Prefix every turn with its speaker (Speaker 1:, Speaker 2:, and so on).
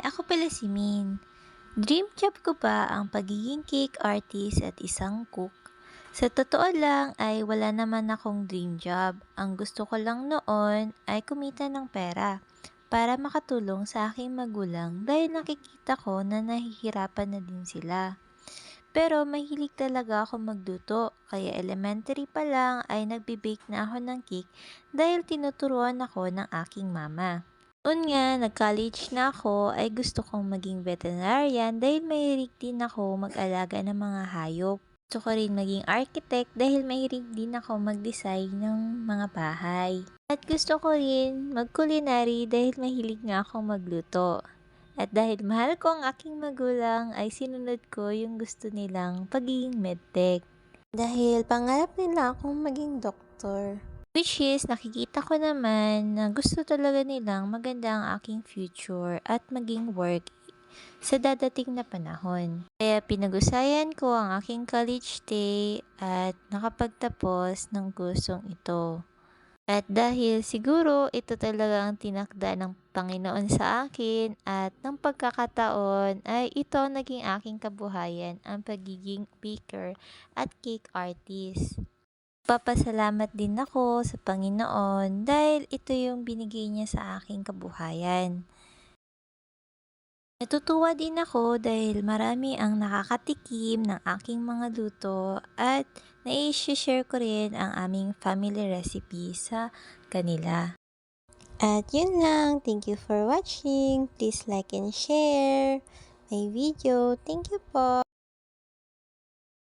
Speaker 1: ako pala si Min. Dream job ko ba ang pagiging cake artist at isang cook? Sa totoo lang ay wala naman akong dream job. Ang gusto ko lang noon ay kumita ng pera para makatulong sa aking magulang dahil nakikita ko na nahihirapan na din sila. Pero mahilig talaga ako magluto, kaya elementary pa lang ay nagbe-bake na ako ng cake dahil tinuturuan ako ng aking mama. Noon nga, nag-college na ako, ay gusto kong maging veterinarian dahil mahilig din ako mag-alaga ng mga hayop. Gusto ko rin maging architect dahil mahilig din ako mag-design ng mga bahay. At gusto ko rin mag-culinary dahil mahilig nga akong magluto. At dahil mahal ko ang aking magulang ay sinunod ko yung gusto nilang pagiging medtech. Dahil pangarap nila akong maging doktor. Which is, nakikita ko naman na gusto talaga nilang maganda ang aking future at maging work sa dadating na panahon. Kaya pinag-usayan ko ang aking college day at nakapagtapos ng kursong ito. At dahil siguro ito talaga ang tinakda ng Panginoon sa akin at ng pagkakataon ay ito ang naging aking kabuhayan, ang pagiging baker at cake artist. Papasalamat din ako sa Panginoon dahil ito yung binigay niya sa aking kabuhayan. Natutuwa din ako dahil marami ang nakakatikim ng aking mga luto at nai-share ko rin ang aming family recipe sa kanila. At yun lang. Thank you for watching. Please like and share my video. Thank you po.